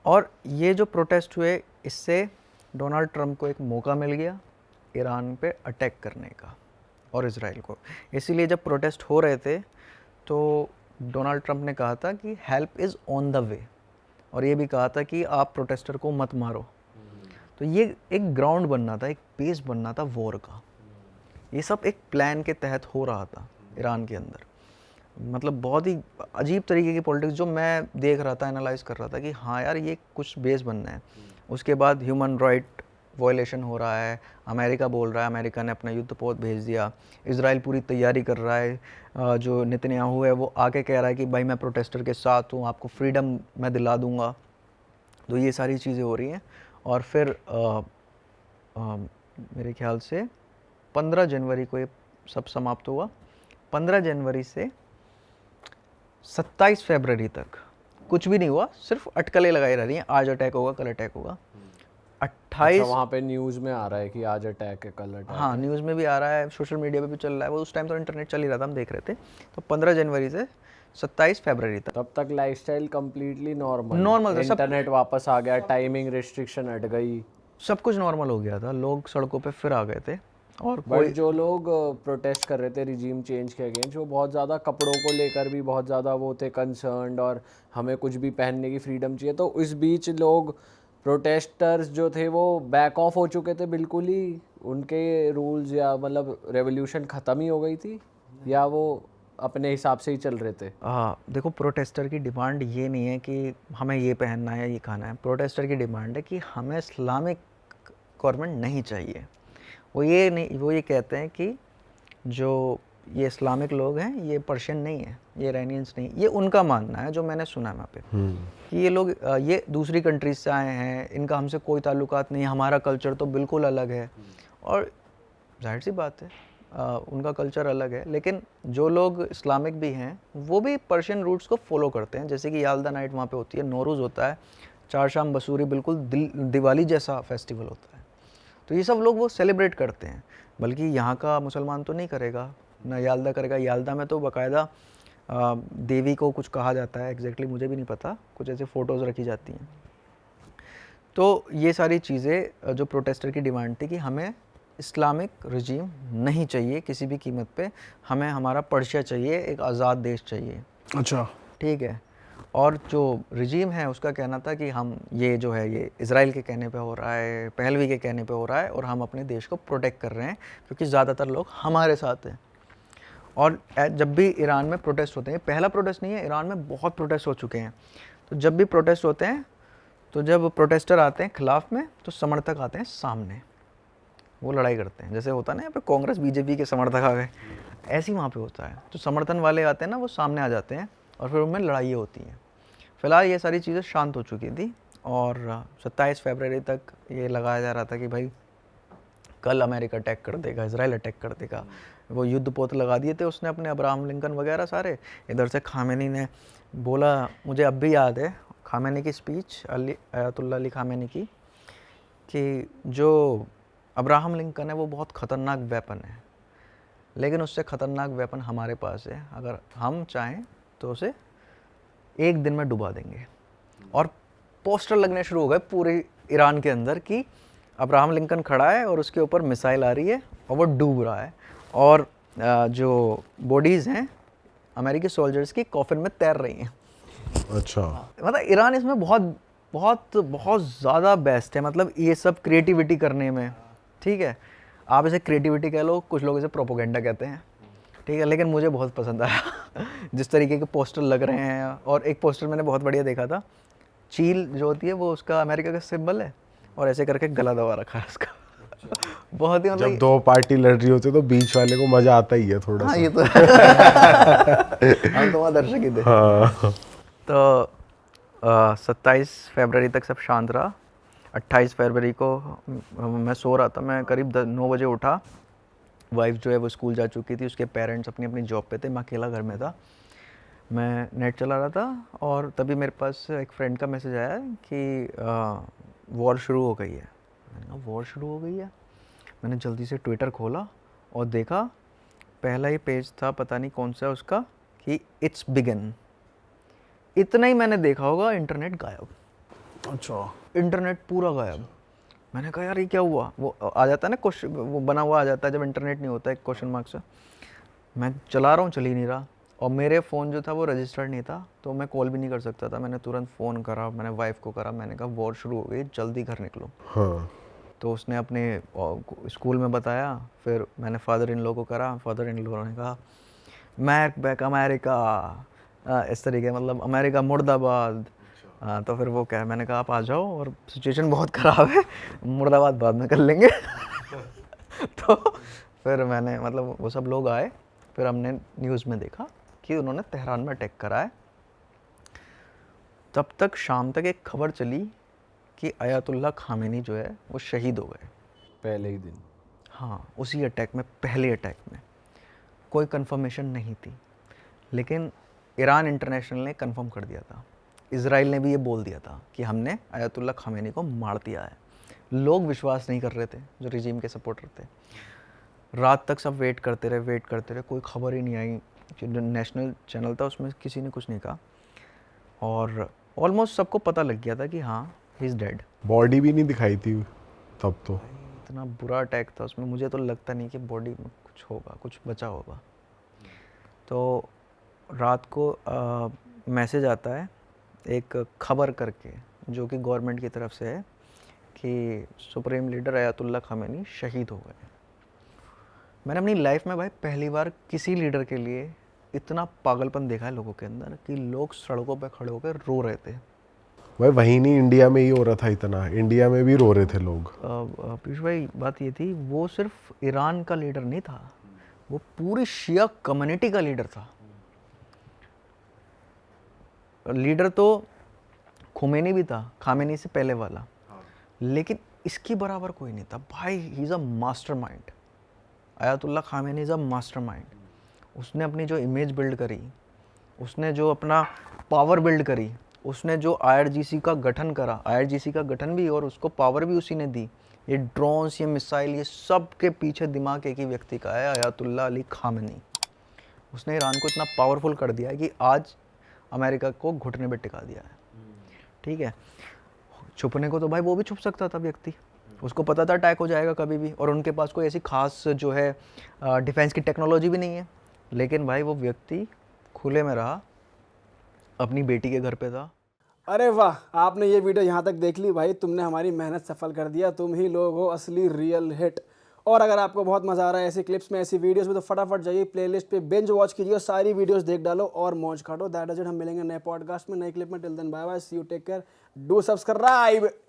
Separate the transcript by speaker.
Speaker 1: और ये जो प्रोटेस्ट हुए, इससे डोनाल्ड ट्रंप को एक मौका मिल गया ईरान पे अटैक करने का और इज़राइल को। इसीलिए जब प्रोटेस्ट हो रहे थे तो डोनाल्ड ट्रंप ने कहा था कि help is on the way, और ये भी कहा था कि आप प्रोटेस्टर को मत मारो। तो ये एक ग्राउंड बनना था, एक बेस बनना था वॉर का। ये सब एक प्लान के तहत हो रहा था ईरान के अंदर। मतलब बहुत ही अजीब तरीके की पॉलिटिक्स जो मैं देख रहा था, एनालाइज कर रहा था कि हाँ यार ये कुछ बेस बनना है। उसके बाद ह्यूमन राइट वायलेशन हो रहा है, अमेरिका बोल रहा है, अमेरिका ने अपना युद्धपोत भेज दिया, इजराइल पूरी तैयारी कर रहा है, जो नेतन्याहू है वो आके कह रहा है कि भाई मैं प्रोटेस्टर के साथ हूँ, आपको फ्रीडम मैं दिला दूँगा। तो ये सारी चीज़ें हो रही हैं। और फिर मेरे ख्याल से 15 जनवरी को ये सब समाप्त हुआ। 15 जनवरी से 27 फरवरी तक कुछ भी नहीं हुआ, सिर्फ अटकलें लगाई रह रही हैं, आज अटैक होगा, कल अटैक होगा। 28
Speaker 2: अच्छा, वहाँ पे न्यूज़ में आ रहा है कि आज अटैक है, कल अटैक
Speaker 1: हाँ,
Speaker 2: है।
Speaker 1: न्यूज़ में भी आ रहा है, सोशल मीडिया पे भी चल रहा है, वो उस टाइम तो इंटरनेट चल ही रहा था, हम देख रहे थे। तो 15 जनवरी से 27 फरवरी तक
Speaker 2: तब तक लाइफस्टाइल कंप्लीटली नॉर्मल
Speaker 1: नॉर्मल था, सब
Speaker 2: इंटरनेट वापस आ गया, टाइमिंग रिस्ट्रिक्शन हट गई।
Speaker 1: सब कुछ नॉर्मल हो गया था, लोग सड़कों पे फिर आ गए थे। और
Speaker 2: बट
Speaker 1: कोई
Speaker 2: जो लोग प्रोटेस्ट कर रहे थे रिजीम चेंज के अगेंस्ट, वो बहुत ज़्यादा कपड़ों को लेकर भी बहुत ज़्यादा वो थे कंसर्न्ड, और हमें कुछ भी पहनने की फ्रीडम चाहिए। तो इस बीच लोग प्रोटेस्टर्स जो थे वो बैक ऑफ हो चुके थे बिल्कुल ही, उनके रूल्स या मतलब रेवोल्यूशन ख़त्म ही हो गई थी, या वो अपने हिसाब से ही चल रहे थे?
Speaker 1: देखो, प्रोटेस्टर की डिमांड ये नहीं है कि हमें ये पहनना है, ये खाना है। प्रोटेस्टर की डिमांड है कि हमें इस्लामिक गवर्नमेंट नहीं चाहिए। वो ये कहते हैं कि जो ये इस्लामिक लोग हैं, ये पर्शियन नहीं है, ये इरानियंस नहीं, ये उनका मानना है जो मैंने सुना है वहाँ पे, कि ये लोग ये दूसरी कंट्रीज से आए हैं, इनका हमसे कोई ताल्लुकात नहीं है, हमारा कल्चर तो बिल्कुल अलग है। और जाहिर सी बात है, उनका कल्चर अलग है, लेकिन जो लोग इस्लामिक भी हैं वो भी पर्शियन रूट्स को फॉलो करते हैं। जैसे कि याल्दा नाइट वहाँ पे होती है, नौरूज़ होता है, चारशाम बसूरी, बिल्कुल दिवाली जैसा फेस्टिवल होता है। तो ये सब लोग वो सेलिब्रेट करते हैं, बल्कि यहाँ का मुसलमान तो नहीं करेगा, ना याल्दा करेगा। याल्दा में तो बाकायदा देवी को कुछ कहा जाता है, एग्जैक्टली मुझे भी नहीं पता, कुछ ऐसे फ़ोटोज़ रखी जाती हैं। तो ये सारी चीज़ें जो प्रोटेस्टर की डिमांड थी कि हमें इस्लामिक रजीम नहीं चाहिए किसी भी कीमत पे, हमें हमारा पर्शिया चाहिए, एक आज़ाद देश चाहिए।
Speaker 3: अच्छा,
Speaker 1: ठीक है। और जो रजीम है उसका कहना था कि हम ये जो है ये इज़राइल के कहने पे हो रहा है, पहलवी के कहने पे हो रहा है, और हम अपने देश को प्रोटेक्ट कर रहे हैं क्योंकि ज़्यादातर लोग हमारे साथ हैं। और जब भी ईरान में प्रोटेस्ट होते हैं, पहला प्रोटेस्ट नहीं है, ईरान में बहुत प्रोटेस्ट हो चुके हैं। तो जब भी प्रोटेस्ट होते हैं, तो जब प्रोटेस्टर आते हैं खिलाफ में, तो समर्थक आते हैं सामने, वो लड़ाई करते हैं। जैसे होता है ना यहाँ पे कांग्रेस बीजेपी के समर्थक आ गए, ऐसे ही वहाँ पे होता है। तो समर्थन वाले आते हैं ना, वो सामने आ जाते हैं और फिर उनमें लड़ाई होती है। फिलहाल ये सारी चीज़ें शांत हो चुकी थी, और 27 फरवरी तक ये लगाया जा रहा था कि भाई कल अमेरिका अटैक कर देगा, इजराइल अटैक कर देगा। वो युद्ध पोत लगा दिए थे उसने अपने, अब्राहम लिंकन वगैरह सारे। इधर से खामेनी ने बोला, मुझे अब भी याद है खामेनी की स्पीच, आयतुल्लाह अली खामेनी की, कि जो अब्राहम लिंकन है वो बहुत ख़तरनाक वेपन है, लेकिन उससे ख़तरनाक वेपन हमारे पास है, अगर हम चाहें तो उसे एक दिन में डुबा देंगे। और पोस्टर लगने शुरू हो गए पूरे ईरान के अंदर कि अब्राहम लिंकन खड़ा है और उसके ऊपर मिसाइल आ रही है और वो डूब रहा है, और जो बॉडीज़ हैं अमेरिकी सोल्जर्स की कॉफिन में तैर रही हैं।
Speaker 3: अच्छा,
Speaker 1: मतलब ईरान इसमें बहुत बहुत बहुत ज़्यादा बेस्ट है, मतलब ये सब क्रिएटिविटी करने में। ठीक है, आप इसे क्रिएटिविटी कह लो, कुछ लोग इसे प्रोपोगेंडा कहते हैं, ठीक है, लेकिन मुझे बहुत पसंद आया जिस तरीके के पोस्टर लग रहे हैं। और एक पोस्टर मैंने बहुत बढ़िया देखा था, चील जो होती है वो उसका अमेरिका का सिंबल है, और ऐसे करके गला दबा रखा है उसका बहुत ही
Speaker 3: जब
Speaker 1: मतलब,
Speaker 3: दो पार्टी लड़ रही होती है तो बीच वाले को मजा आता ही है थोड़ा
Speaker 1: हाँ
Speaker 3: सा।
Speaker 1: ये तो हम तो वहाँ दर्शक ही थे।
Speaker 3: हाँ,
Speaker 1: तो 27 फरवरी तक सब शांत रहा। 28 फरवरी को मैं सो रहा था, मैं करीब 9 बजे उठा। वाइफ जो है वो स्कूल जा चुकी थी, उसके पेरेंट्स अपनी अपनी जॉब पे थे, मैं अकेला घर में था। मैं नेट चला रहा था और तभी मेरे पास एक फ्रेंड का मैसेज आया कि वॉर शुरू हो गई है। मैंने कहा वॉर शुरू हो गई है। मैंने जल्दी से ट्विटर खोला और देखा, पहला ही पेज था, पता नहीं कौन सा उसका, कि इट्स बिगन। इतना ही मैंने देखा होगा, इंटरनेट गायब।
Speaker 4: अच्छा।
Speaker 1: इंटरनेट पूरा गायब। मैंने कहा यार ये क्या हुआ, वो आ जाता है ना क्वेश्चन, वो बना हुआ आ जाता है जब इंटरनेट नहीं होता है क्वेश्चन मार्क से। मैं चला रहा हूँ, चल ही नहीं रहा, और मेरे फ़ोन जो था वो रजिस्टर्ड नहीं था, तो मैं कॉल भी नहीं कर सकता था। मैंने तुरंत फ़ोन करा, मैंने वाइफ को करा, मैंने कहा वॉर शुरू हो गई, जल्दी घर निकलो।
Speaker 3: हाँ।
Speaker 1: तो उसने अपने स्कूल में बताया, फिर मैंने फादर इन लॉ को करा, फादर इन लॉ ने कहा मैक बैक अमेरिका, इस तरीके, मतलब अमेरिका मुर्दाबाद। तो फिर वो क्या है, मैंने कहा आप आ जाओ, और सिचुएशन बहुत ख़राब है, मुर्दाबाद बाद में कर लेंगे। तो फिर मैंने, मतलब वो सब लोग आए, फिर हमने न्यूज़ में देखा कि उन्होंने तेहरान में अटैक करा है। तब तक शाम तक एक खबर चली कि अयातुल्ला खामेनी जो है वो शहीद हो गए
Speaker 2: पहले ही दिन।
Speaker 1: हाँ, उसी अटैक में, पहले अटैक में। कोई कंफर्मेशन नहीं थी, लेकिन ईरान इंटरनेशनल ने कंफर्म कर दिया था। इजराइल ने भी ये बोल दिया था कि हमने अयातुल्ला खामेनी को मार दिया है। लोग विश्वास नहीं कर रहे थे जो रिजीम के सपोर्टर थे। रात तक सब वेट करते रहे, कोई खबर ही नहीं आई। जो नेशनल चैनल था उसमें किसी ने कुछ नहीं कहा, और ऑलमोस्ट सबको पता लग गया था कि हाँ ही इज़ डेड।
Speaker 3: बॉडी भी नहीं दिखाई थी तब तो।
Speaker 1: इतना बुरा अटैक था उसमें, मुझे तो लगता नहीं कि बॉडी में कुछ होगा, कुछ बचा होगा। तो रात को मैसेज आता है एक खबर करके, जो कि गवर्नमेंट की तरफ से है, कि सुप्रीम लीडर अयातुल्ला खामेनी शहीद हो गए। मैंने अपनी लाइफ में भाई पहली बार किसी लीडर के लिए इतना पागलपन देखा है लोगों के अंदर, कि लोग सड़कों पे खड़े होकर रो रहे थे।
Speaker 3: भाई वहीं नहीं, इंडिया में ही हो रहा था इतना, इंडिया में भी रो रहे थे लोग।
Speaker 1: पीयूष भाई, बात ये थी, वो सिर्फ ईरान का लीडर नहीं था, वो पूरी शिया कम्युनिटी का लीडर था। लीडर तो खुमैनी भी था, खामेनी से पहले वाला, लेकिन इसके बराबर कोई नहीं था भाई। He is a mastermind. Ayatollah Khamenei is a mastermind. उसने अपनी जो इमेज बिल्ड करी, उसने जो अपना पावर बिल्ड करी, उसने जो आईआरजीसी का गठन करा, आईआरजीसी का गठन भी और उसको पावर भी उसी ने दी। ये ड्रोन्स, ये मिसाइल, ये सब के पीछे दिमाग एक ही व्यक्ति का है, अयातुल्ला अली खामेनी। उसने ईरान को इतना पावरफुल कर दिया है कि आज अमेरिका को घुटने पे टिका दिया है। ठीक है, छुपने को तो भाई वो भी छुप सकता था व्यक्ति, उसको पता था अटैक हो जाएगा कभी भी, और उनके पास कोई ऐसी खास जो है डिफेंस की टेक्नोलॉजी भी नहीं है। लेकिन भाई वो व्यक्ति खुले में रहा, अपनी बेटी के घर पे था।
Speaker 4: अरे वाह, आपने ये वीडियो यहाँ तक देख ली भाई, तुमने हमारी मेहनत सफल कर दिया। तुम ही लोग हो असली रियल हिट। और अगर आपको बहुत मज़ा आ रहा है ऐसी क्लिप्स में, ऐसी वीडियोस में, तो फटाफट जाइए प्लेलिस्ट पे बिंज वॉच कीजिए और सारी वीडियोस देख डालो और मौज काटो। That is it. हम मिलेंगे नए पॉडकास्ट में, नए क्लिप में। Till then bye bye, see you, take care, do subscribe.